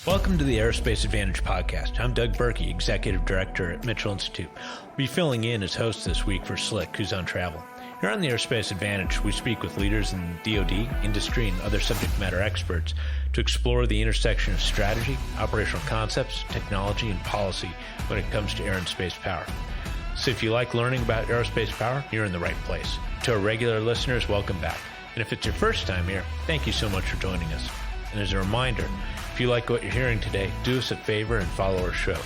Welcome to the Aerospace Advantage podcast. I'm Doug Birkey, Executive Director at Mitchell Institute. I'll be filling in as host this week for Slick, who's on travel. Here on the Aerospace Advantage, we speak with leaders in DoD, industry, and other subject matter experts to explore the intersection of strategy, operational concepts, technology, and policy when it comes to air and space power. So if you like learning about aerospace power, you're in the right place. To our regular listeners, welcome back. And if it's your first time here, thank you so much for joining us. And as a reminder, if you like what you're hearing today, do us a favor and follow our show.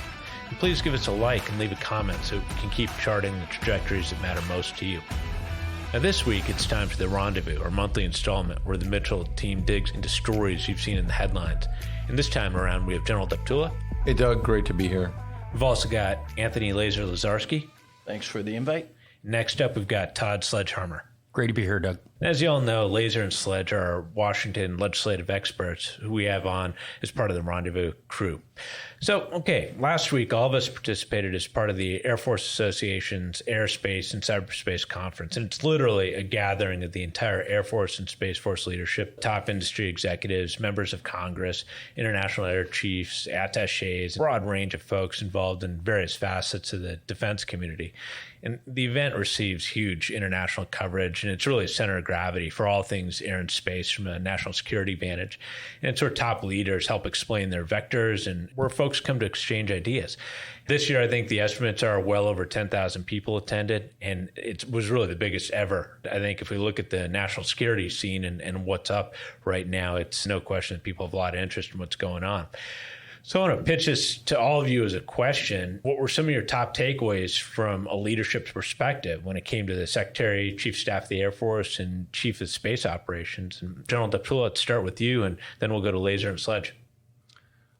And please give us a like and leave a comment so we can keep charting the trajectories that matter most to you. Now this week, it's time for the Rendezvous, our monthly installment where the Mitchell team digs into stories you've seen in the headlines. And this time around, we have General Deptula. Hey, Doug, great to be here. We've also got Anthony Lazarski. Thanks for the invite. Next up, we've got Todd Harmer. Great to be here, Doug. As you all know, Laser and Sledge are our Washington legislative experts who we have on as part of the Rendezvous crew. So, last week, all of us participated as part of the Air Force Association's Aerospace and Cyberspace Conference. And it's literally a gathering of the entire Air Force and Space Force leadership, top industry executives, members of Congress, international air chiefs, attachés, a broad range of folks involved in various facets of the defense community. And the event receives huge international coverage, and it's really a center of gravity for all things air and space from a national security vantage. And it's where top leaders help explain their vectors and where folks come to exchange ideas. This year, I think the estimates are well over 10,000 people attended, and it was really the biggest ever. I think if we look at the national security scene and what's up right now, it's no question that people have a lot of interest in what's going on. So I want to pitch this to all of you as a question. What were some of your top takeaways from a leadership perspective when it came to the Secretary, Chief of Staff of the Air Force, and Chief of Space Operations? And General Deptula, let's start with you, and then we'll go to Laser and Sledge.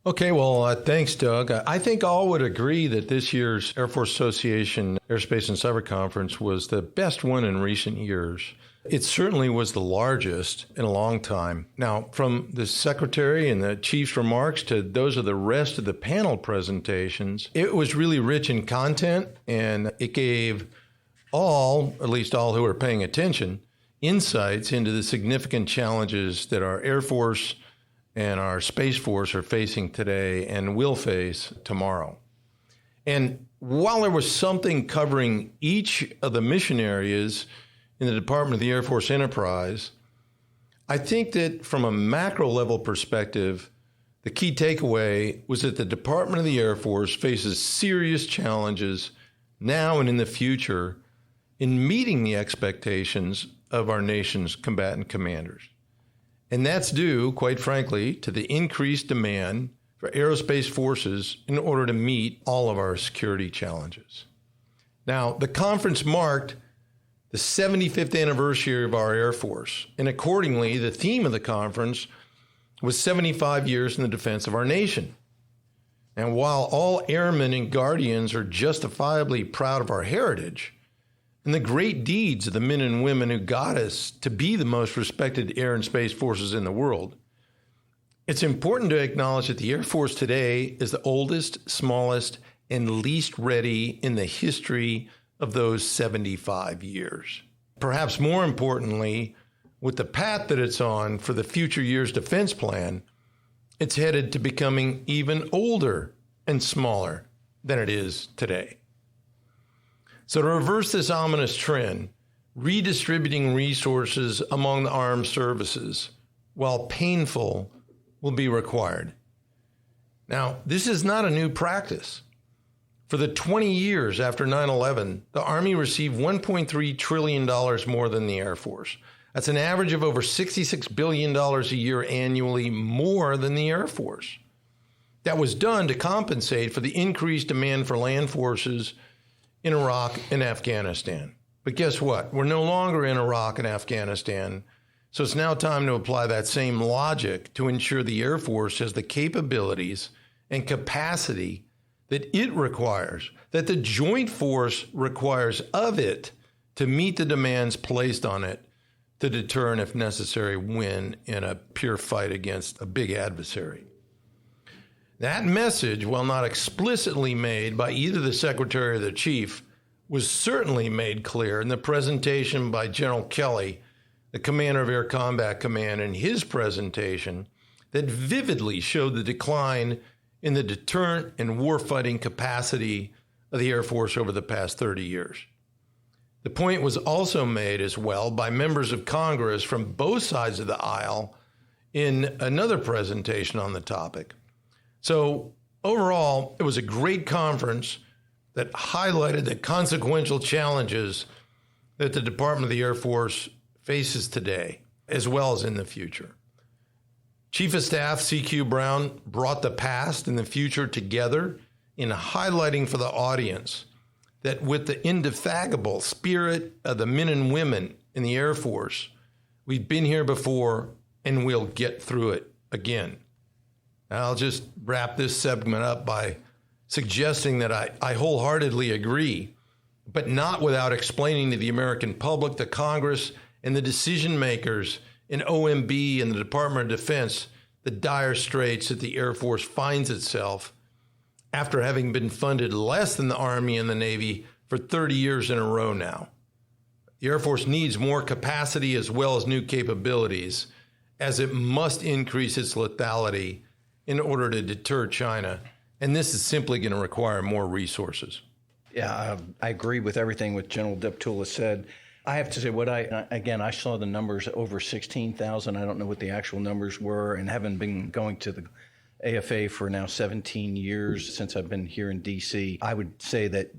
Okay, well, thanks, Doug. I think all would agree that this year's Air Force Association Aerospace and Cyber Conference was the best one in recent years. It certainly was the largest in a long time. Now, from the Secretary and the Chief's remarks to those of the rest of the panel presentations, it was really rich in content, and it gave all, at least all who are paying attention, insights into the significant challenges that our Air Force and our Space Force are facing today and will face tomorrow. And while there was something covering each of the mission areas in the Department of the Air Force enterprise, I think that from a macro level perspective, the key takeaway was that the Department of the Air Force faces serious challenges now and in the future in meeting the expectations of our nation's combatant commanders. And that's due, quite frankly, to the increased demand for aerospace forces in order to meet all of our security challenges. Now, the conference marked the 75th anniversary of our Air Force, and accordingly, the theme of the conference was 75 years in the defense of our nation. And while all airmen and guardians are justifiably proud of our heritage and the great deeds of the men and women who got us to be the most respected air and space forces in the world, it's important to acknowledge that the Air Force today is the oldest, smallest, and least ready in the history of those 75 years. Perhaps more importantly, with the path that it's on for the future years defense plan, it's headed to becoming even older and smaller than it is today. So to reverse this ominous trend, redistributing resources among the armed services, while painful, will be required. Now, this is not a new practice. For the 20 years after 9/11, the Army received $1.3 trillion more than the Air Force. That's an average of over $66 billion a year annually more than the Air Force. That was done to compensate for the increased demand for land forces in Iraq and Afghanistan. But guess what? We're no longer in Iraq and Afghanistan, so it's now time to apply that same logic to ensure the Air Force has the capabilities and capacity that it requires, that the joint force requires of it to meet the demands placed on it to deter and, if necessary, win in a pure fight against a big adversary. That message, while not explicitly made by either the Secretary or the Chief, was certainly made clear in the presentation by General Kelly, the Commander of Air Combat Command, in his presentation that vividly showed the decline in the deterrent and warfighting capacity of the Air Force over the past 30 years. The point was also made as well by members of Congress from both sides of the aisle in another presentation on the topic. So overall, it was a great conference that highlighted the consequential challenges that the Department of the Air Force faces today, as well as in the future. Chief of Staff C.Q. Brown brought the past and the future together in highlighting for the audience that with the indefatigable spirit of the men and women in the Air Force, we've been here before and we'll get through it again. And I'll just wrap this segment up by suggesting that I wholeheartedly agree, but not without explaining to the American public, the Congress, and the decision makers in OMB and the Department of Defense the dire straits that the Air Force finds itself after having been funded less than the Army and the Navy for 30 years in a row now. The Air Force needs more capacity as well as new capabilities, as it must increase its lethality in order to deter China. And this is simply going to require more resources. Yeah, I agree with everything what General Deptula said. I have to say, I saw the numbers over 16,000. I don't know what the actual numbers were, and having been going to the AFA for now 17 years since I've been here in D.C., I would say that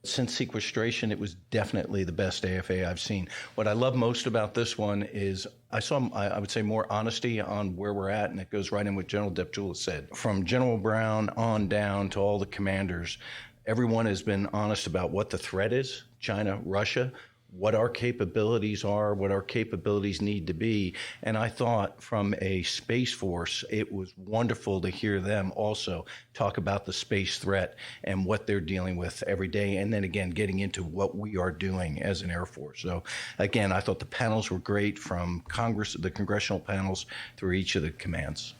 since sequestration, it was definitely the best AFA I've seen. What I love most about this one is I would say, more honesty on where we're at, and it goes right in what General Deptula said. From General Brown on down to all the commanders, everyone has been honest about what the threat is, China, Russia, what our capabilities are, what our capabilities need to be. And I thought from a Space Force, it was wonderful to hear them also talk about the space threat and what they're dealing with every day. And then again, getting into what we are doing as an Air Force. So again, I thought the panels were great, from Congress, the congressional panels through each of the commands.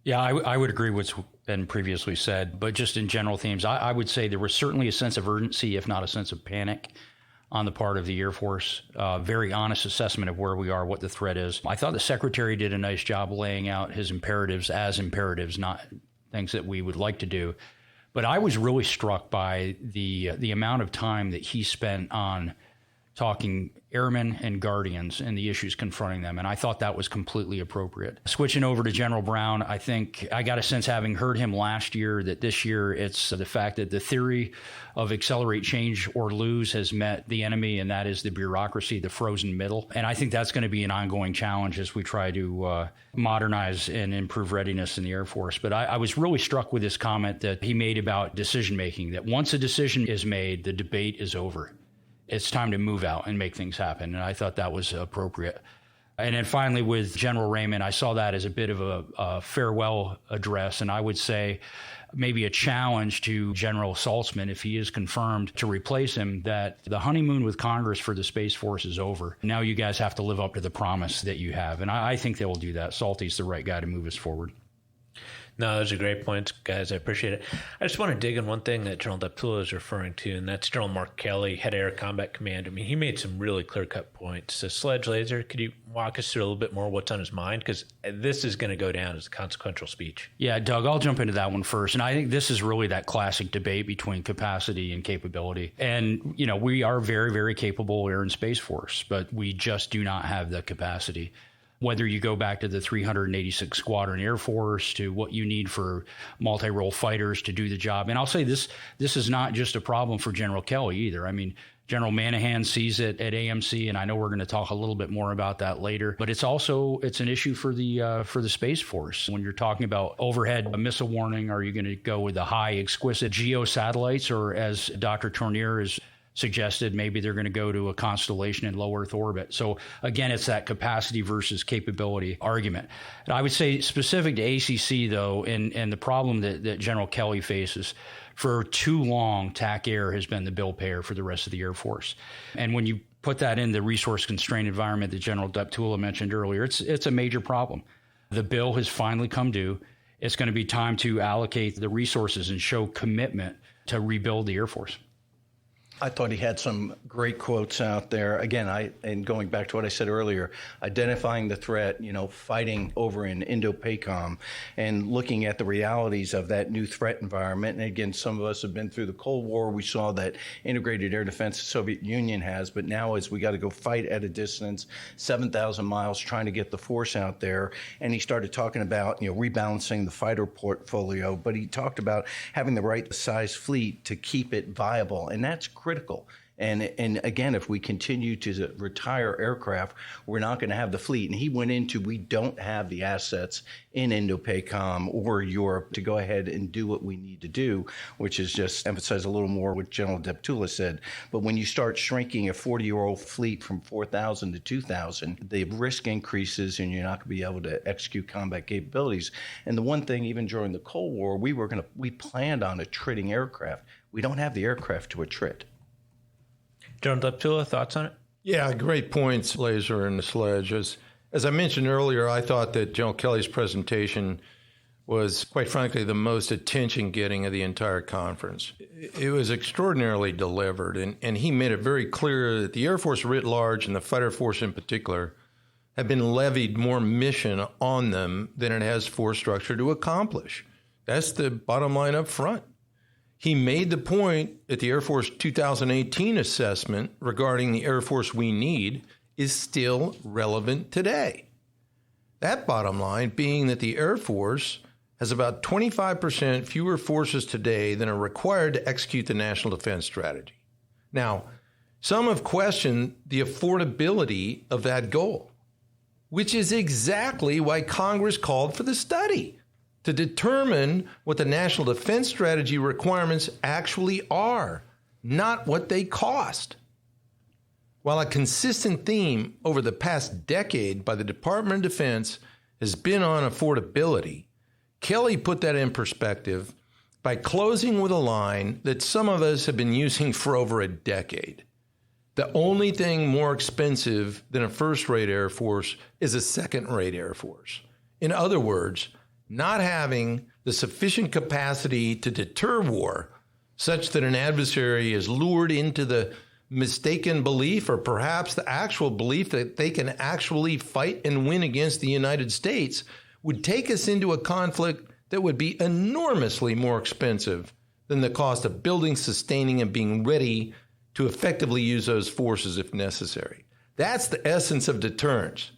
Yeah, I would agree with what's been previously said, but just in general themes, I would say there was certainly a sense of urgency, if not a sense of panic, on the part of the Air Force. Very honest assessment of where we are, what the threat is. I thought the Secretary did a nice job laying out his imperatives as imperatives, not things that we would like to do. But I was really struck by the amount of time that he spent on talking airmen and guardians and the issues confronting them. And I thought that was completely appropriate. Switching over to General Brown, I think I got a sense, having heard him last year, that this year it's the fact that the theory of accelerate, change, or lose has met the enemy, and that is the bureaucracy, the frozen middle. And I think that's going to be an ongoing challenge as we try to modernize and improve readiness in the Air Force. But I was really struck with this comment that he made about decision making, that once a decision is made, the debate is over. It's time to move out and make things happen. And I thought that was appropriate. And then finally, with General Raymond, I saw that as a bit of a farewell address. And I would say maybe a challenge to General Saltzman, if he is confirmed, to replace him, that the honeymoon with Congress for the Space Force is over. Now you guys have to live up to the promise that you have. And I think they will do that. Salty's the right guy to move us forward. No, those are great points, guys. I appreciate it. I just want to dig in one thing that General Deptula is referring to, and that's General Mark Kelly, head of Air Combat Command. I mean, he made some really clear-cut points. So, Sledge Laser, could you walk us through a little bit more what's on his mind? Because this is going to go down as a consequential speech. Yeah, Doug, I'll jump into that one first. And I think this is really that classic debate between capacity and capability. And, you know, we are very, very capable Air and Space Force, but we just do not have the capacity. Whether you go back to the 386 Squadron Air Force, to what you need for multi-role fighters to do the job. And I'll say this is not just a problem for General Kelly either. I mean, General Minihan sees it at AMC, and I know we're going to talk a little bit more about that later. But it's an issue for the Space Force. When you're talking about overhead missile warning, are you going to go with the high exquisite geo satellites, or as Dr. Tournier is suggested, maybe they're going to go to a constellation in low Earth orbit. So again, it's that capacity versus capability argument. And I would say specific to ACC, though, and the problem that General Kelly faces, for too long, TAC Air has been the bill payer for the rest of the Air Force. And when you put that in the resource-constrained environment that General Deptula mentioned earlier, it's a major problem. The bill has finally come due. It's going to be time to allocate the resources and show commitment to rebuild the Air Force. I thought he had some great quotes out there. Again, and going back to what I said earlier, identifying the threat, fighting over in Indo-PACOM and looking at the realities of that new threat environment. And again, some of us have been through the Cold War. We saw that integrated air defense the Soviet Union has, but now as we got to go fight at a distance, 7,000 miles, trying to get the force out there. And he started talking about, rebalancing the fighter portfolio, but he talked about having the right size fleet to keep it viable. And that's critical. And again, if we continue to retire aircraft, we're not going to have the fleet. And he went into, we don't have the assets in Indo-PACOM or Europe to go ahead and do what we need to do, which is just emphasize a little more what General Deptula said. But when you start shrinking a 40-year-old fleet from 4,000 to 2,000, the risk increases and you're not going to be able to execute combat capabilities. And the one thing, even during the Cold War, we planned on attritting aircraft. We don't have the aircraft to attrit. General Deptula, thoughts on it? Yeah, great points, Laser and Sledge. As I mentioned earlier, I thought that General Kelly's presentation was, quite frankly, the most attention-getting of the entire conference. It was extraordinarily delivered, and he made it very clear that the Air Force writ large and the fighter force in particular have been levied more mission on them than it has force structure to accomplish. That's the bottom line up front. He made the point that the Air Force 2018 assessment regarding the Air Force we need is still relevant today. That bottom line being that the Air Force has about 25% fewer forces today than are required to execute the National Defense Strategy. Now, some have questioned the affordability of that goal, which is exactly why Congress called for the study, to determine what the National Defense Strategy requirements actually are, not what they cost. While a consistent theme over the past decade by the Department of Defense has been on affordability, Kelly put that in perspective by closing with a line that some of us have been using for over a decade. The only thing more expensive than a first-rate Air Force is a second-rate Air Force. In other words, not having the sufficient capacity to deter war such that an adversary is lured into the mistaken belief or perhaps the actual belief that they can actually fight and win against the United States would take us into a conflict that would be enormously more expensive than the cost of building, sustaining, and being ready to effectively use those forces if necessary. That's the essence of deterrence,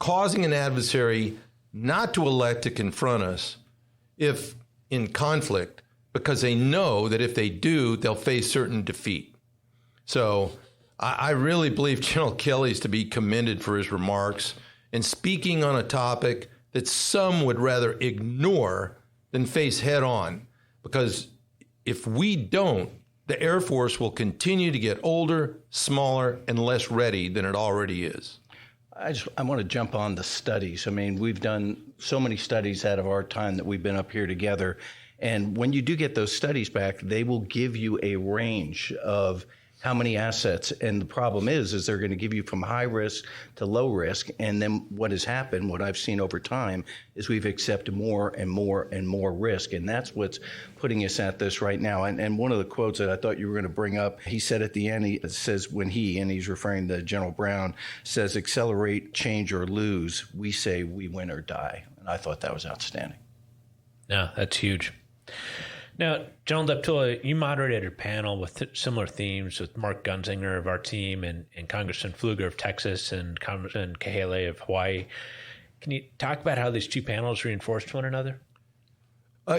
causing an adversary not to elect to confront us if in conflict, because they know that if they do, they'll face certain defeat. So I really believe General Kelly's to be commended for his remarks and speaking on a topic that some would rather ignore than face head on, because if we don't, the Air Force will continue to get older, smaller, and less ready than it already is. I want to jump on the studies. I mean, we've done so many studies out of our time that we've been up here together. And when you do get those studies back, they will give you a range of how many assets. And the problem is they're going to give you from high risk to low risk. And then what has happened, what I've seen over time, is we've accepted more and more and more risk. And that's what's putting us at this right now. And one of the quotes that I thought you were going to bring up, he said at the end, he says and he's referring to General Brown, says, accelerate, change, or lose. We say we win or die. And I thought that was outstanding. No, that's huge. Now, General Deptula, you moderated a panel with similar themes with Mark Gunzinger of our team and Congressman Pfluger of Texas and Congressman Kahele of Hawaii. Can you talk about how these two panels reinforced one another?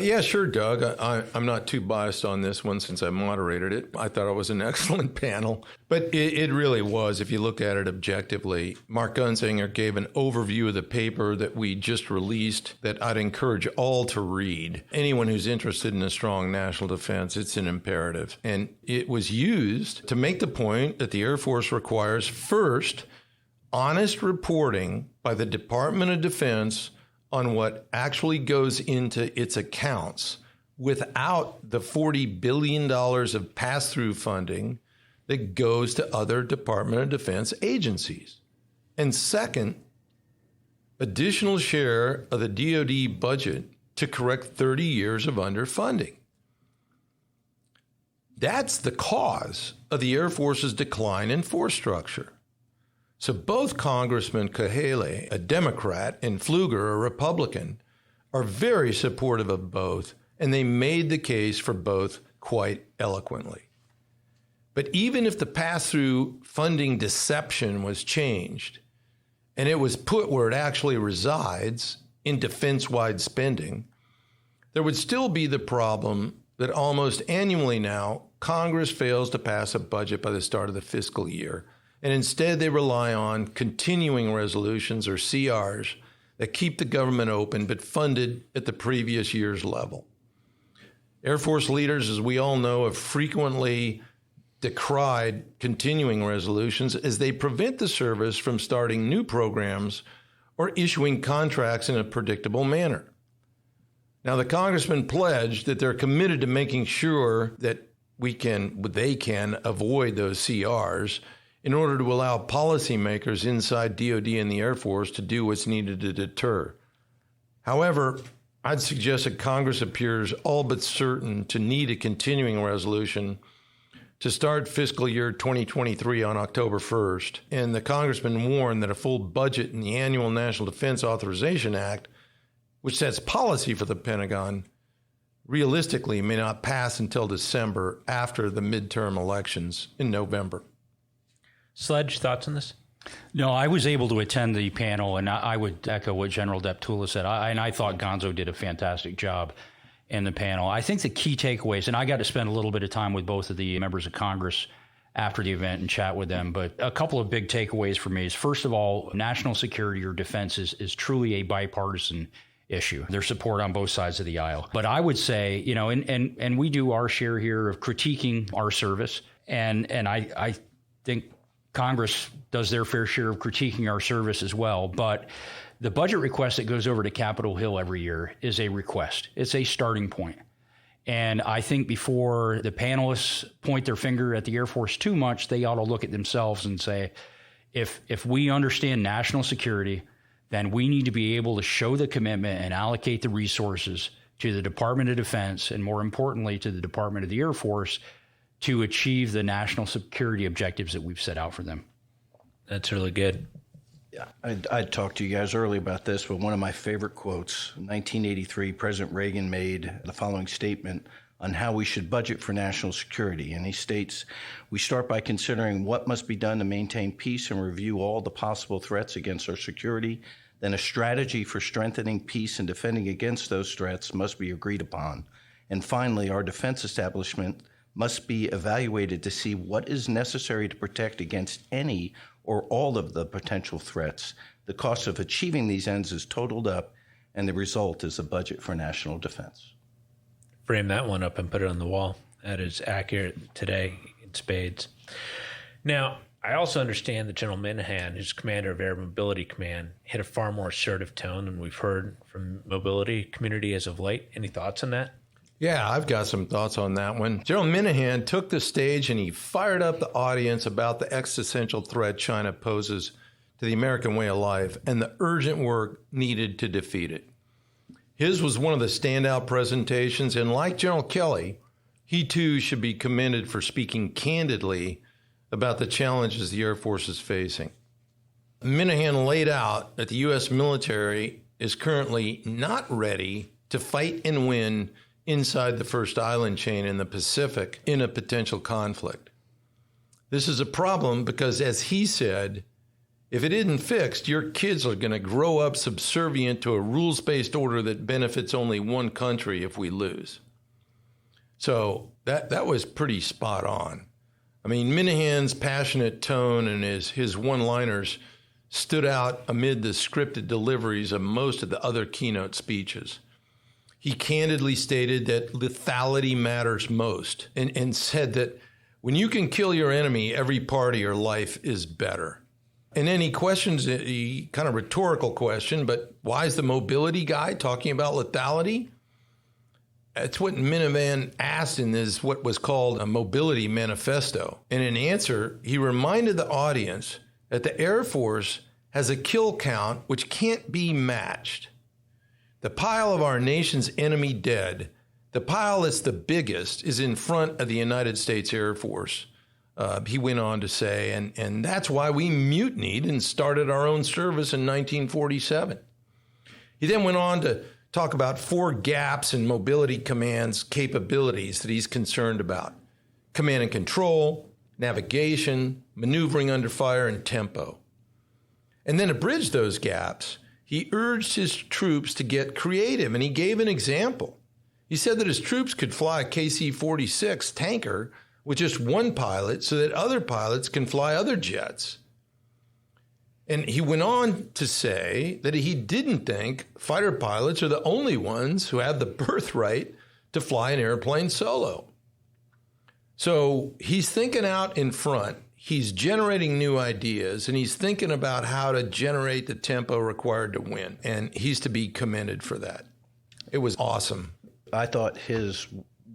Yeah, sure, Doug. I'm not too biased on this one since I moderated it. I thought it was an excellent panel, but it really was, if you look at it objectively. Mark Gunzinger gave an overview of the paper that we just released that I'd encourage all to read. Anyone who's interested in a strong national defense, it's an imperative. And it was used to make the point that the Air Force requires, first, honest reporting by the Department of Defense on what actually goes into its accounts without the $40 billion of pass-through funding that goes to other Department of Defense agencies. And second, additional share of the DoD budget to correct 30 years of underfunding. That's the cause of the Air Force's decline in force structure. So both Congressman Cahaly, a Democrat, and Pfluger, a Republican, are very supportive of both, and they made the case for both quite eloquently. But even if the pass-through funding deception was changed, and it was put where it actually resides, in defense-wide spending, there would still be the problem that almost annually now, Congress fails to pass a budget by the start of the fiscal year, and instead they rely on continuing resolutions, or CRs, that keep the government open but funded at the previous year's level. Air Force leaders, as we all know, have frequently decried continuing resolutions as they prevent the service from starting new programs or issuing contracts in a predictable manner. Now, the congressman pledged that they're committed to making sure that they can avoid those CRs in order to allow policymakers inside DoD and the Air Force to do what's needed to deter. However, I'd suggest that Congress appears all but certain to need a continuing resolution to start fiscal year 2023 on October 1st, and the congressman warned that a full budget in the annual National Defense Authorization Act, which sets policy for the Pentagon, realistically may not pass until December after the midterm elections in November. Sledge, thoughts on this? No, I was able to attend the panel, and I would echo what General Deptula said. I thought Gonzo did a fantastic job in the panel. I think the key takeaways, and I got to spend a little bit of time with both of the members of Congress after the event and chat with them, but a couple of big takeaways for me is, first of all, national security or defense is truly a bipartisan issue. There's support on both sides of the aisle. But I would say, and we do our share here of critiquing our service, and I think Congress does their fair share of critiquing our service as well. But the budget request that goes over to Capitol Hill every year is a request. It's a starting point. And I think before the panelists point their finger at the Air Force too much, they ought to look at themselves and say, if we understand national security, then we need to be able to show the commitment and allocate the resources to the Department of Defense, and more importantly, to the Department of the Air Force, to achieve the national security objectives that we've set out for them. That's really good. Yeah, I talked to you guys earlier about this, but one of my favorite quotes, in 1983, President Reagan made the following statement on how we should budget for national security. And he states, "We start by considering what must be done to maintain peace and review all the possible threats against our security. Then a strategy for strengthening peace and defending against those threats must be agreed upon. And finally, our defense establishment must be evaluated to see what is necessary to protect against any or all of the potential threats. The cost of achieving these ends is totaled up, and the result is a budget for national defense." Frame that one up and put it on the wall. That is accurate today in spades. Now, I also understand that General Minihan, who's commander of Air Mobility Command, hit a far more assertive tone than we've heard from the mobility community as of late. Any thoughts on that? Yeah, I've got some thoughts on that one. General Minihan took the stage and he fired up the audience about the existential threat China poses to the American way of life and the urgent work needed to defeat it. His was one of the standout presentations, and like General Kelly, he too should be commended for speaking candidly about the challenges the Air Force is facing. Minihan laid out that the U.S. military is currently not ready to fight and win inside the first island chain in the Pacific in a potential conflict. This is a problem because, as he said, if it isn't fixed, your kids are going to grow up subservient to a rules-based order that benefits only one country if we lose. So that was pretty spot on. I mean, Minihan's passionate tone and his one-liners stood out amid the scripted deliveries of most of the other keynote speeches. He candidly stated that lethality matters most and said that when you can kill your enemy, every part of your life is better. And then he questions a kind of rhetorical question, but why is the mobility guy talking about lethality? That's what Minihan asked in this, what was called a Mobility Manifesto. And in answer, he reminded the audience that the Air Force has a kill count which can't be matched. The pile of our nation's enemy dead, The pile that's the biggest is in front of the United States Air Force. He went on to say, and that's why we mutinied and started our own service in 1947. He then went on to talk about 4 gaps in Mobility Command's capabilities that he's concerned about: command and control, navigation, maneuvering under fire, and tempo. And then to bridge those gaps, he urged his troops to get creative, and he gave an example. He said that his troops could fly a KC-46 tanker with just one pilot so that other pilots can fly other jets. And he went on to say that he didn't think fighter pilots are the only ones who have the birthright to fly an airplane solo. So he's thinking out in front, he's generating new ideas, and he's thinking about how to generate the tempo required to win. And he's to be commended for that. It was awesome. I thought his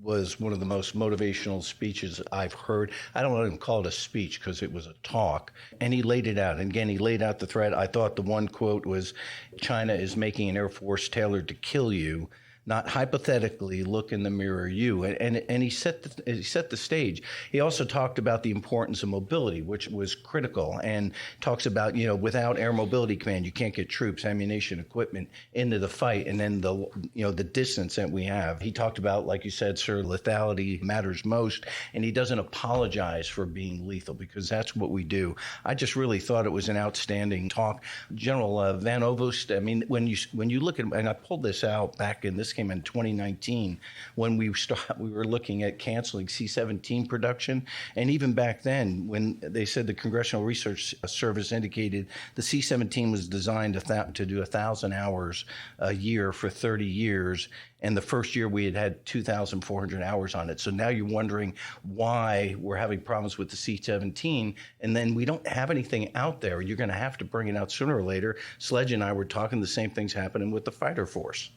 was one of the most motivational speeches I've heard. I don't even call it a speech because it was a talk. And he laid it out. And again, he laid out the threat. I thought the one quote was, "China is making an Air Force tailored to kill you, not hypothetically look in the mirror you." And he set the stage. He also talked about the importance of mobility, which was critical, and talks about, without Air Mobility Command, you can't get troops, ammunition, equipment into the fight, and then the distance that we have. He talked about, like you said, sir, lethality matters most, and he doesn't apologize for being lethal, because that's what we do. I just really thought it was an outstanding talk. General Van Ovost, I mean, when you look at, and I pulled this out back in this came in 2019 when we were looking at canceling C-17 production. And even back then, when they said the Congressional Research Service indicated the C-17 was designed to do 1,000 hours a year for 30 years. And the first year we had 2,400 hours on it. So now you're wondering why we're having problems with the C-17, and then we don't have anything out there. You're going to have to bring it out sooner or later. Sledge and I were talking, the same thing's happening with the fighter force.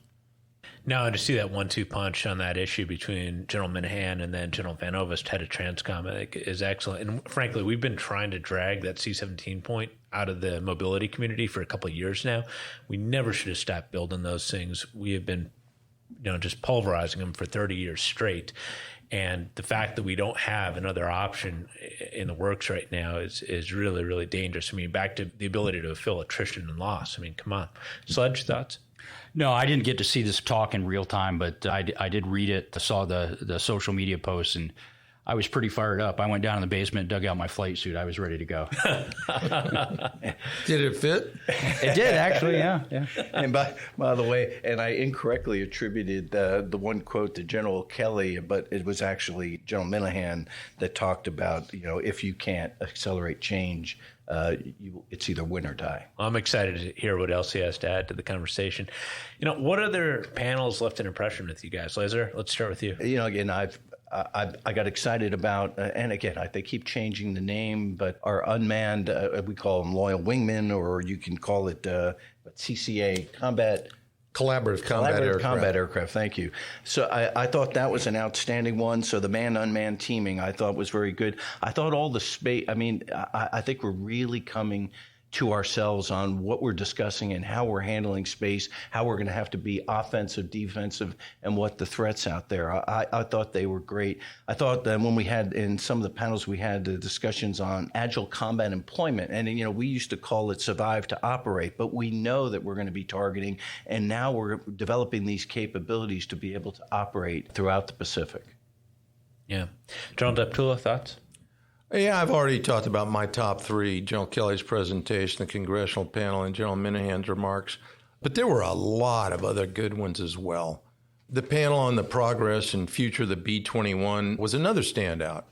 Now, to see that 1-2 punch on that issue between General Minihan and then General Van Ovost, head of Transcom, I think is excellent. And frankly, we've been trying to drag that C-17 point out of the mobility community for a couple of years now. We never should have stopped building those things. We have been, just pulverizing them for 30 years straight. And the fact that we don't have another option in the works right now is really, really dangerous. I mean, back to the ability to fill attrition and loss. I mean, come on. Sledge, thoughts? No, I didn't get to see this talk in real time, but I did read it. I saw the social media posts, and I was pretty fired up. I went down in the basement, dug out my flight suit. I was ready to go. Did it fit? It did, actually, yeah. And by the way, and I incorrectly attributed the one quote to General Kelly, but it was actually General Minihan that talked about, if you can't accelerate change, it's either win or die. I'm excited to hear what else he has to add to the conversation. What other panels left an impression with you guys? Lazar, let's start with you. Again, I got excited about, and again, they keep changing the name, but our unmanned, we call them loyal wingmen, or you can call it CCA, Collaborative Combat Aircraft. Thank you. So I thought that was an outstanding one. So the man-unmanned teaming I thought was very good. I thought all the space, I think we're really coming to ourselves on what we're discussing and how we're handling space, how we're going to have to be offensive, defensive, and what the threats out there. I thought they were great. I thought that when we had in some of the panels, we had the discussions on agile combat employment. And, we used to call it survive to operate, but we know that we're going to be targeting. And now we're developing these capabilities to be able to operate throughout the Pacific. Yeah. General Deptula, thoughts? Yeah, I've already talked about my top 3, General Kelly's presentation, the congressional panel, and General Minihan's remarks. But there were a lot of other good ones as well. The panel on the progress and future of the B-21 was another standout.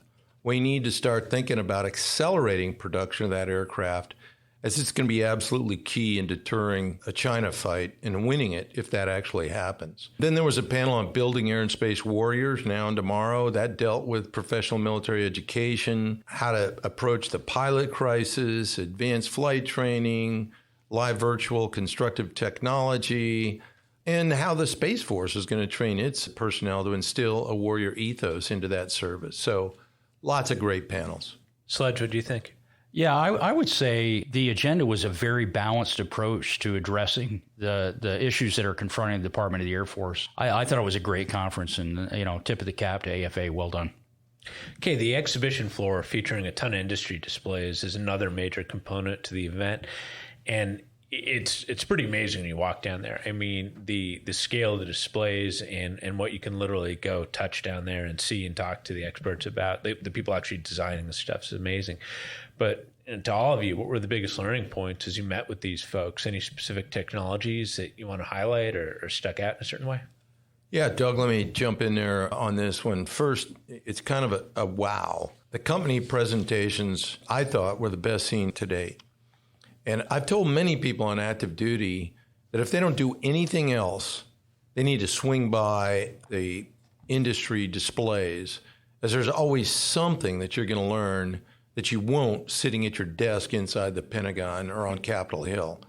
We need to start thinking about accelerating production of that aircraft, as it's going to be absolutely key in deterring a China fight and winning it if that actually happens. Then there was a panel on building air and space warriors now and tomorrow. That dealt with professional military education, how to approach the pilot crisis, advanced flight training, live virtual constructive technology, and how the Space Force is going to train its personnel to instill a warrior ethos into that service. So lots of great panels. Sledge, what do you think? Yeah, I would say the agenda was a very balanced approach to addressing the issues that are confronting the Department of the Air Force. I thought it was a great conference, and tip of the cap to AFA. Well done. Okay, the exhibition floor featuring a ton of industry displays is another major component to the event, and it's pretty amazing when you walk down there. I mean, the scale of the displays and what you can literally go touch down there and see and talk to the experts about. The people actually designing the stuff is amazing. But to all of you, what were the biggest learning points as you met with these folks? Any specific technologies that you want to highlight or stuck out in a certain way? Yeah, Doug, let me jump in there on this one. First, it's kind of a wow. The company presentations, I thought, were the best seen to date. And I've told many people on active duty that if they don't do anything else, they need to swing by the industry displays, as there's always something that you're going to learn that you won't sitting at your desk inside the Pentagon or on Capitol Hill.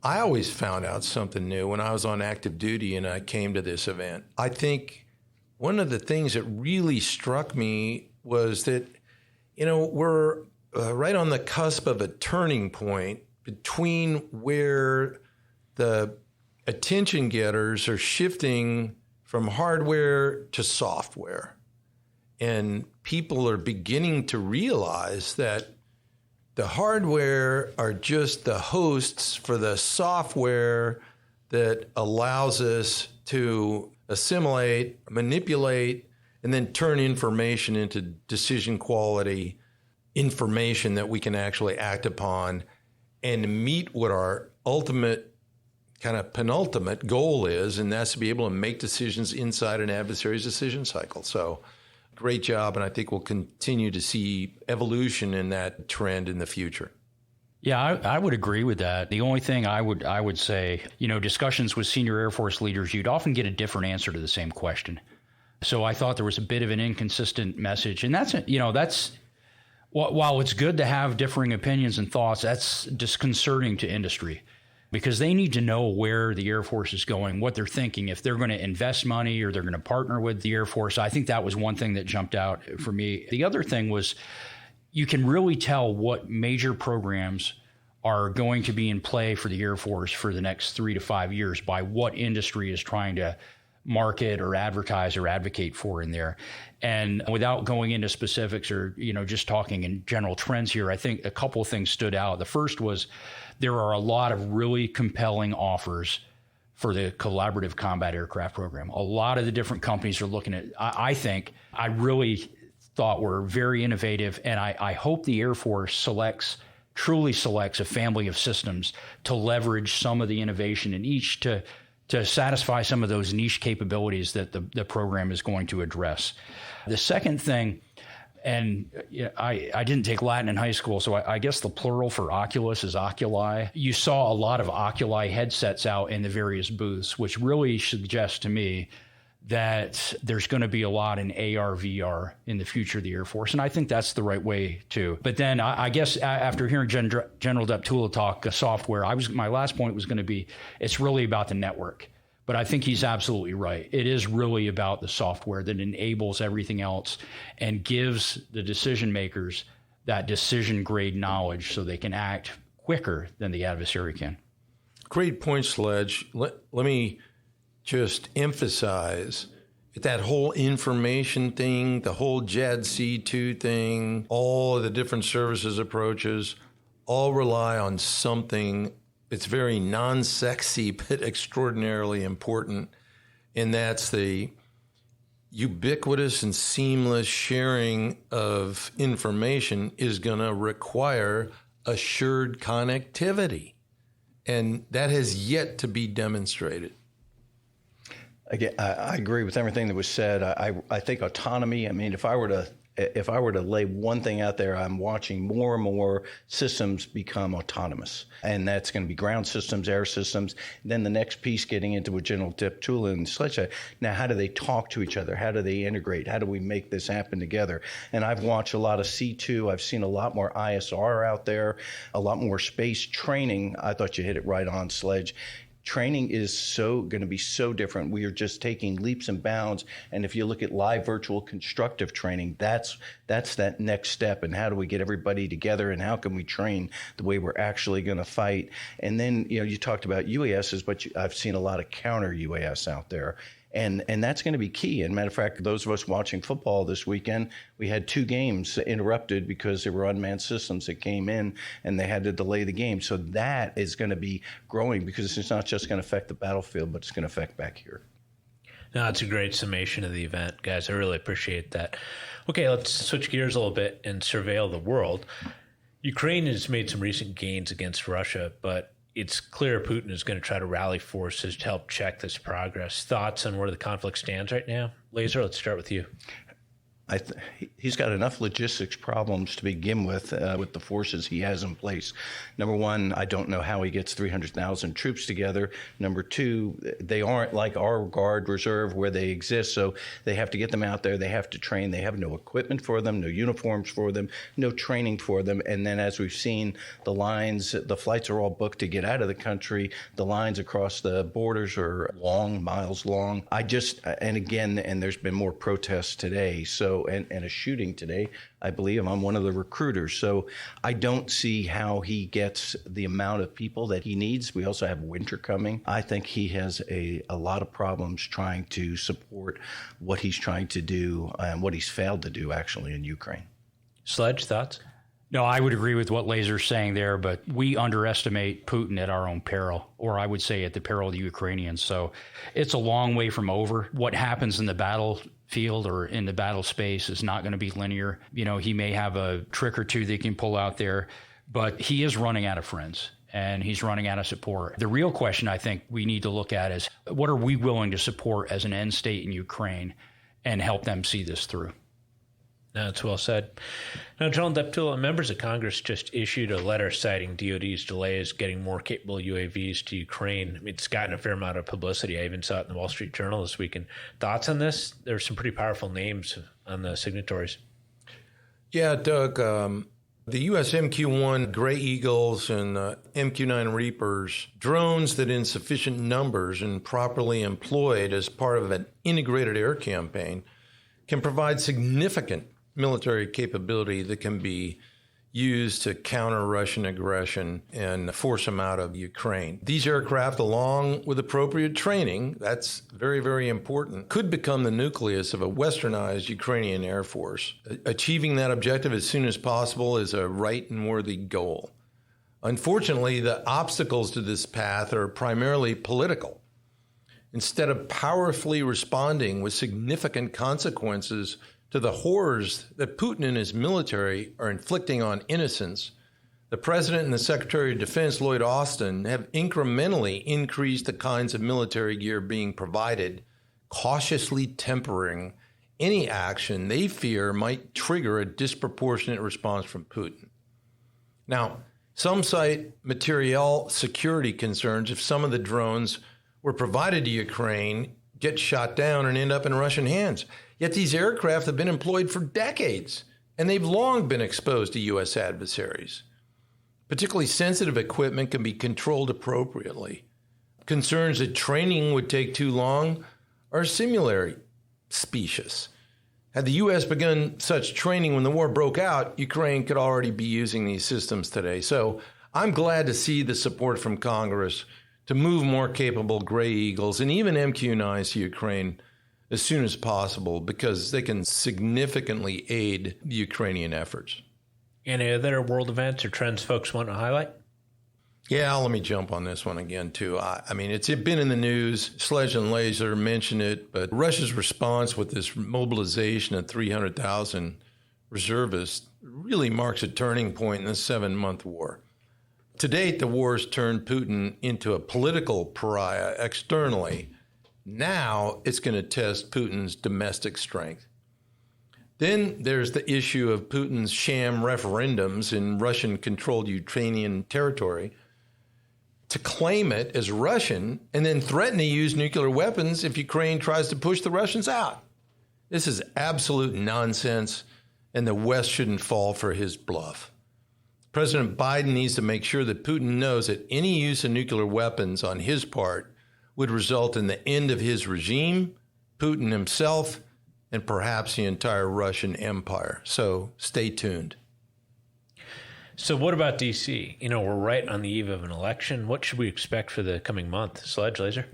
I always found out something new when I was on active duty and I came to this event. I think one of the things that really struck me was that, we're right on the cusp of a turning point between where the attention getters are shifting from hardware to software. And people are beginning to realize that the hardware are just the hosts for the software that allows us to assimilate, manipulate, and then turn information into decision quality information that we can actually act upon and meet what our ultimate kind of penultimate goal is, and that's to be able to make decisions inside an adversary's decision cycle. So great job, and I think we'll continue to see evolution in that trend in the future. Yeah, I would agree with that. The only thing I would say, discussions with senior Air Force leaders, you'd often get a different answer to the same question. So I thought there was a bit of an inconsistent message, and that's while it's good to have differing opinions and thoughts, that's disconcerting to industry, because they need to know where the Air Force is going, what they're thinking, if they're going to invest money or they're going to partner with the Air Force. I think that was one thing that jumped out for me. The other thing was you can really tell what major programs are going to be in play for the Air Force for the next 3 to 5 years by what industry is trying to market or advertise or advocate for in there. And without going into specifics or, just talking in general trends here, I think a couple of things stood out. The first was there are a lot of really compelling offers for the collaborative combat aircraft program. A lot of the different companies are looking at, I really thought were very innovative. And I hope the Air Force truly selects a family of systems to leverage some of the innovation in each to satisfy some of those niche capabilities that the program is going to address. The second thing, and I didn't take Latin in high school, so I guess the plural for Oculus is oculi. You saw a lot of oculi headsets out in the various booths, which really suggests to me that there's going to be a lot in AR, VR in the future of the Air Force. And I think that's the right way too. But then I guess after hearing General Deptula talk software, my last point was going to be, it's really about the network. But I think he's absolutely right. It is really about the software that enables everything else and gives the decision makers that decision grade knowledge so they can act quicker than the adversary can. Great point, Sledge. Let me just emphasize that whole information thing, the whole JADC2 thing, all of the different services approaches, all rely on something that's very non-sexy but extraordinarily important, and that's the ubiquitous and seamless sharing of information is going to require assured connectivity, and that has yet to be demonstrated. Again, I agree with everything that was said. I think autonomy, if I were to lay one thing out there, I'm watching more and more systems become autonomous. And that's going to be ground systems, air systems. Then the next piece, getting into what General Deptula and Sledge said, now how do they talk to each other? How do they integrate? How do we make this happen together? And I've watched a lot of C2. I've seen a lot more ISR out there, a lot more space training. I thought you hit it right on, Sledge. training is going to be so different. We are just taking leaps and bounds. And if you look at live virtual constructive training, that's that next step. And how do we get everybody together, and how can we train the way we're actually going to fight? And then, you talked about UASs, but I've seen a lot of counter UAS out there. And that's going to be key. And matter of fact, those of us watching football this weekend, we had 2 games interrupted because there were unmanned systems that came in and they had to delay the game. So that is going to be growing, because it's not just going to affect the battlefield, but it's going to affect back here. No, it's a great summation of the event, guys. I really appreciate that. Okay, let's switch gears a little bit and surveil the world. Ukraine has made some recent gains against Russia, but it's clear Putin is going to try to rally forces to help check this progress. Thoughts on where the conflict stands right now? Laser, let's start with you. He's got enough logistics problems to begin with the forces he has in place. Number one, I don't know how he gets 300,000 troops together. Number two, they aren't like our Guard Reserve where they exist, so they have to get them out there. They have to train. They have no equipment for them, no uniforms for them, no training for them. And then, as we've seen, the lines, the flights are all booked to get out of the country. The lines across the borders are long, miles long. And there's been more protests today. So, and a shooting today, I believe. I'm one of the recruiters. So I don't see how he gets the amount of people that he needs. We also have winter coming. I think he has a lot of problems trying to support what he's trying to do and what he's failed to do, actually, in Ukraine. Sledge, thoughts? No, I would agree with what Laser's saying there, but we underestimate Putin at our own peril, or I would say at the peril of the Ukrainians. So it's a long way from over. What happens in the battlefield or in the battle space is not going to be linear. He may have a trick or two that he can pull out there, but he is running out of friends and he's running out of support. The real question I think we need to look at is, what are we willing to support as an end state in Ukraine and help them see this through? No, that's well said. Now, General Deptula, members of Congress just issued a letter citing DoD's delays getting more capable UAVs to Ukraine. It's gotten a fair amount of publicity. I even saw it in the Wall Street Journal this weekend. Thoughts on this? There's some pretty powerful names on the signatories. Yeah, Doug, the U.S. MQ-1 Gray Eagles and MQ-9 Reapers, drones that in sufficient numbers and properly employed as part of an integrated air campaign can provide significant military capability that can be used to counter Russian aggression and force them out of Ukraine. These aircraft, along with appropriate training, that's very, very important, could become the nucleus of a westernized Ukrainian Air Force. Achieving that objective as soon as possible is a right and worthy goal. Unfortunately, the obstacles to this path are primarily political. Instead of powerfully responding with significant consequences to the horrors that Putin and his military are inflicting on innocents, the President and the Secretary of Defense, Lloyd Austin, have incrementally increased the kinds of military gear being provided, cautiously tempering any action they fear might trigger a disproportionate response from Putin. Now, some cite materiel security concerns if some of the drones were provided to Ukraine, get shot down, and end up in Russian hands. Yet these aircraft have been employed for decades, and they've long been exposed to U.S. adversaries. Particularly sensitive equipment can be controlled appropriately. Concerns that training would take too long are similarly specious. Had the U.S. begun such training when the war broke out, Ukraine could already be using these systems today. So I'm glad to see the support from Congress to move more capable Gray Eagles and even MQ-9s to Ukraine as soon as possible, because they can significantly aid the Ukrainian efforts. Any other world events or trends folks want to highlight? Yeah, let me jump on this one again, too. I mean, it's been in the news. Sledge and Laser mentioned it, but Russia's response with this mobilization of 300,000 reservists really marks a turning point in this 7-month war. To date, the war has turned Putin into a political pariah externally. Now it's going to test Putin's domestic strength. Then there's the issue of Putin's sham referendums in Russian-controlled Ukrainian territory to claim it as Russian and then threaten to use nuclear weapons if Ukraine tries to push the Russians out. This is absolute nonsense, and the West shouldn't fall for his bluff. President Biden needs to make sure that Putin knows that any use of nuclear weapons on his part would result in the end of his regime, Putin himself, and perhaps the entire Russian empire. So stay tuned. So what about D.C.? We're right on the eve of an election. What should we expect for the coming month? Sledge, Laser?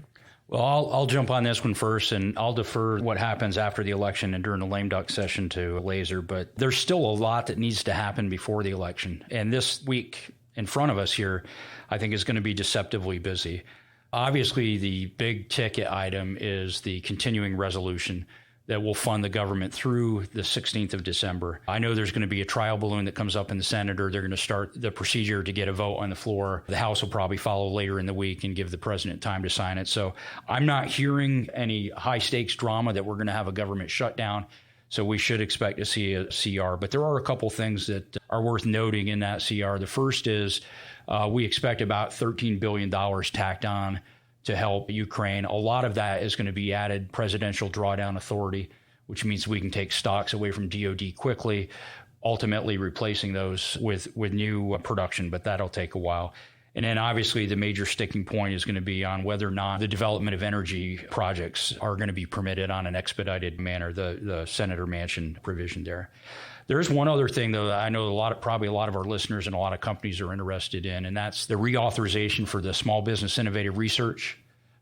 Well, I'll jump on this one first, and I'll defer what happens after the election and during the lame duck session to Laser. But there's still a lot that needs to happen before the election. And this week in front of us here, I think is going to be deceptively busy. Obviously, the big ticket item is the continuing resolution that will fund the government through the 16th of December. I know there's going to be a trial balloon that comes up in the Senate, or they're going to start the procedure to get a vote on the floor. The House will probably follow later in the week and give the president time to sign it. So I'm not hearing any high stakes drama that we're going to have a government shutdown. So we should expect to see a CR. But there are a couple things that are worth noting in that CR. The first is we expect about $13 billion tacked on to help Ukraine. A lot of that is going to be added presidential drawdown authority, which means we can take stocks away from DoD quickly, ultimately replacing those with new production, but that'll take a while. And then obviously the major sticking point is going to be on whether or not the development of energy projects are going to be permitted on an expedited manner, the Senator Manchin provision there. There's one other thing, though, that I know probably a lot of our listeners and a lot of companies are interested in, and that's the reauthorization for the Small Business Innovative Research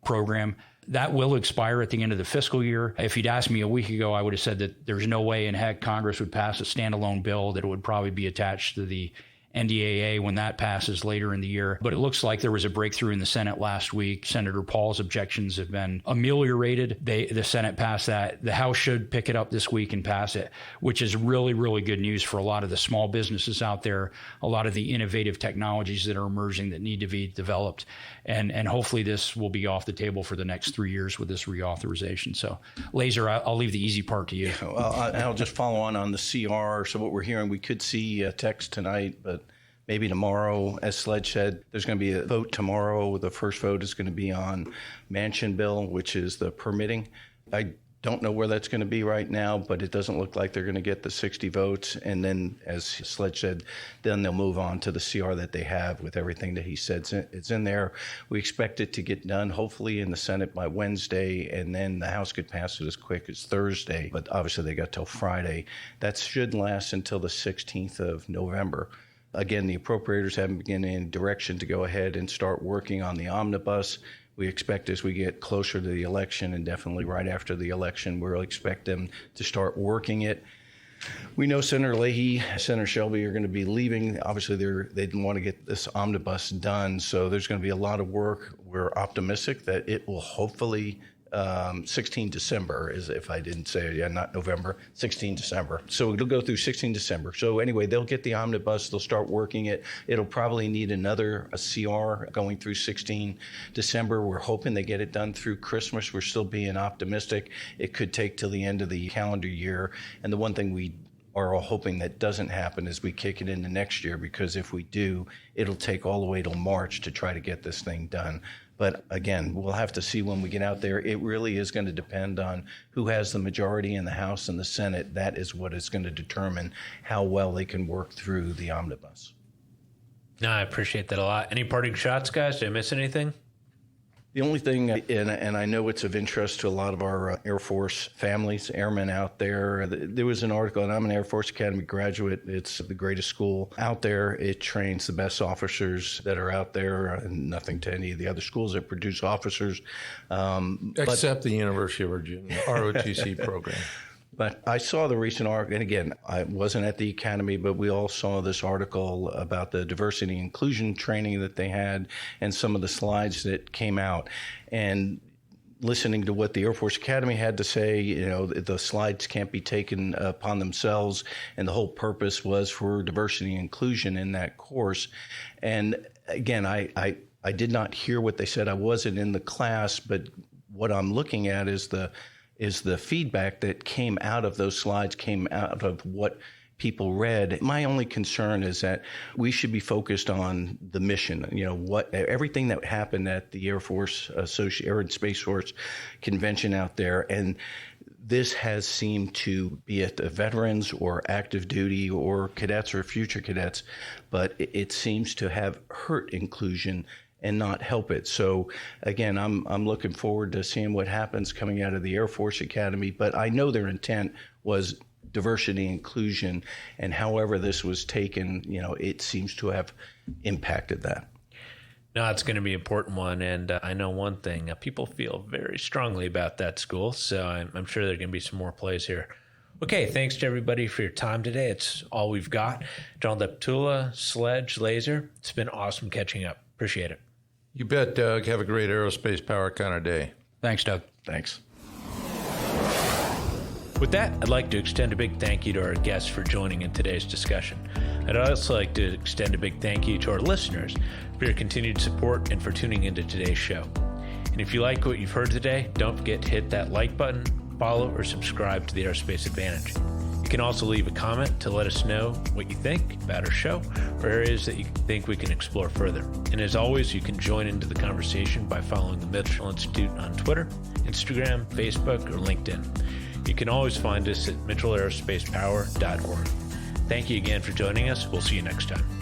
Program. That will expire at the end of the fiscal year. If you'd asked me a week ago, I would have said that there's no way in heck Congress would pass a standalone bill, that it would probably be attached to the NDAA when that passes later in the year. But it looks like there was a breakthrough in the Senate last week. Senator Paul's objections have been ameliorated. The Senate passed that. The House should pick it up this week and pass it, which is really, really good news for a lot of the small businesses out there, a lot of the innovative technologies that are emerging that need to be developed. And hopefully this will be off the table for the next 3 years with this reauthorization. So, Laser, I'll leave the easy part to you. Well, I'll just follow on the CR. So what we're hearing, we could see a text tonight, but maybe tomorrow. As Sledge said, there's going to be a vote tomorrow. The first vote is going to be on Manchin bill, which is the permitting. I don't know where that's going to be right now, but it doesn't look like they're going to get the 60 votes. And then, as Sledge said, then they'll move on to the CR that they have with everything that he said it's in there. We expect it to get done, hopefully, in the Senate by Wednesday, and then the House could pass it as quick as Thursday. But obviously, they got till Friday. That should last until the 16th of November. Again, the appropriators haven't begun any direction to go ahead and start working on the omnibus. We expect as we get closer to the election, and definitely right after the election, we'll expect them to start working it. We know Senator Leahy, Senator Shelby are going to be leaving. Obviously, they didn't want to get this omnibus done, so there's going to be a lot of work. We're optimistic that it will hopefully 16 December is, if I didn't say, not November, 16 December. So it'll go through 16 December. So anyway, they'll get the omnibus, they'll start working it. It'll probably need another CR going through 16 December. We're hoping they get it done through Christmas. We're still being optimistic. It could take till the end of the calendar year. And the one thing we are all hoping that doesn't happen is we kick it into next year, because if we do, it'll take all the way till March to try to get this thing done. But again, we'll have to see when we get out there. It really is going to depend on who has the majority in the House and the Senate. That is what is going to determine how well they can work through the omnibus. No, I appreciate that a lot. Any parting shots, guys? Did I miss anything? The only thing, and I know it's of interest to a lot of our Air Force families, airmen out there, there was an article, and I'm an Air Force Academy graduate. It's the greatest school out there. It trains the best officers that are out there, and nothing to any of the other schools that produce officers. Except the University of Virginia, ROTC program. But I saw the recent article, and again, I wasn't at the academy, but we all saw this article about the diversity and inclusion training that they had and some of the slides that came out. And listening to what the Air Force Academy had to say, the slides can't be taken upon themselves, and the whole purpose was for diversity and inclusion in that course. And again, I did not hear what they said. I wasn't in the class, but what I'm looking at is the feedback that came out of those slides, came out of what people read. My only concern is that we should be focused on the mission. Everything that happened at the Air Force Air and Space Force convention out there, and this has seemed to be at the veterans or active duty or cadets or future cadets, but it seems to have hurt inclusion and not help it. So again, I'm looking forward to seeing what happens coming out of the Air Force Academy, but I know their intent was diversity inclusion, and however this was taken, it seems to have impacted that. No, it's going to be an important one, and I know one thing. People feel very strongly about that school, so I'm sure there are going to be some more plays here. Okay, thanks to everybody for your time today. It's all we've got. Lt Deptula, Sledge, Laser, it's been awesome catching up. Appreciate it. You bet, Doug. Have a great aerospace power kind of day. Thanks, Doug. Thanks. With that, I'd like to extend a big thank you to our guests for joining in today's discussion. I'd also like to extend a big thank you to our listeners for your continued support and for tuning into today's show. And if you like what you've heard today, don't forget to hit that like button, follow, or subscribe to the Aerospace Advantage. You can also leave a comment to let us know what you think about our show or areas that you think we can explore further. And as always, you can join into the conversation by following the Mitchell Institute on Twitter, Instagram, Facebook, or LinkedIn. You can always find us at mitchellaerospacepower.org. Thank you again for joining us. We'll see you next time.